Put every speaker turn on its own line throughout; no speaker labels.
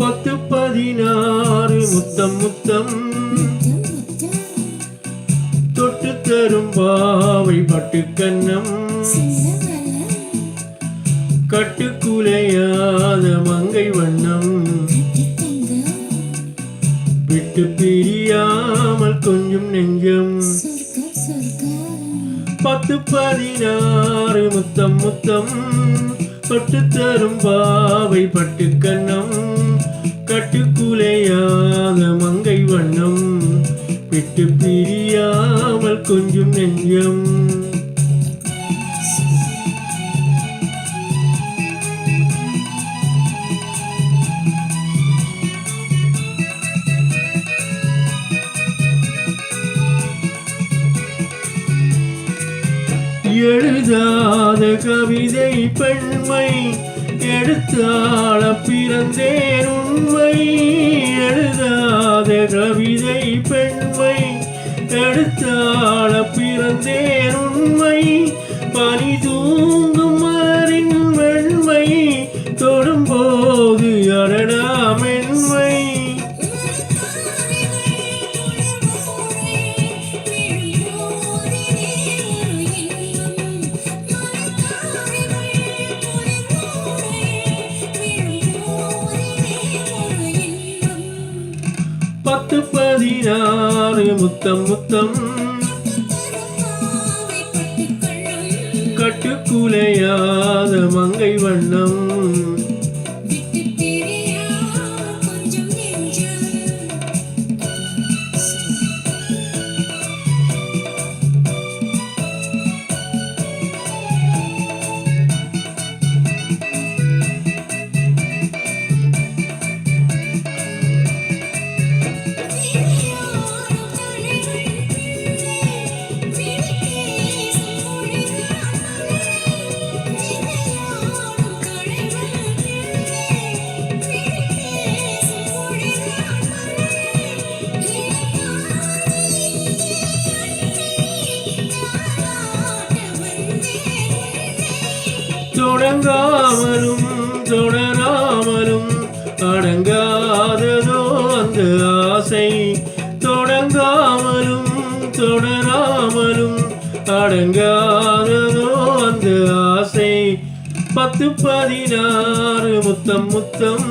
10-16 முத்தம் முத்தம் தொட்டு தரும் பாவை பட்டுக்கன்னம் கட்டுக்குலையாத மங்கை வண்ணம் விட்டு பிரியாமல் கொஞ்சம் நெஞ்சம் 10-16 முத்தம் முத்தம் தொட்டு தரும் பாவை பட்டுக்கன்னம் கட்டுக்குலையாத மங்கை வண்ணம் விட்டு பிரியாமல் கொஞ்சம் நெஞ்சம் எழுதாத கவிதை பெண்மை எடுத்தாள பிறந்தேன் உண்மை எழுதாத கவிதை பெண்மை எடுத்தாள பிறந்தேன் உண்மை பனி தூங்கும் மலரின் வெண்மை தொடும்போது அடடா மென்மை பத்து 16 முத்தம் முத்தம் கட்டுக்குலையாத மங்கை வண்ணம் தொடங்காமலும் தொடராமலும் அடங்காததோ அந்த ஆசை தொடங்காமலும் தொடராமலும் அடங்காததோ அந்த ஆசை 10-16 முத்தம் முத்தம்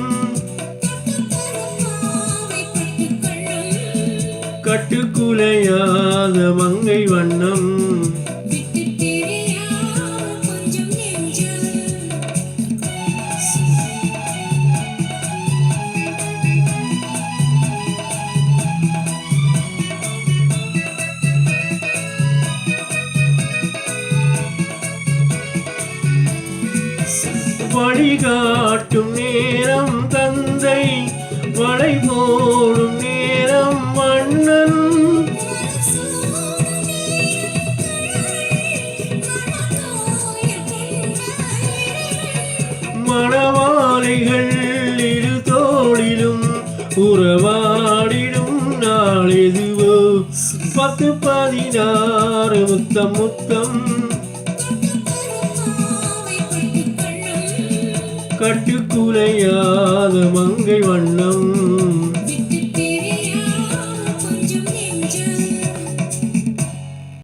கட்டுக்குலையாத மங்கை வண்ணம் வழிகாட்டும் நேரம் தந்தை வளை போடும் நேரம் மன்னன் மணவாளைகள் இரு தோளிலும் உறவாடிடும் நாள் எதுவோ 10-16 முத்தம் முத்தம் கட்டுக்குலையாத மங்கை வண்ணம்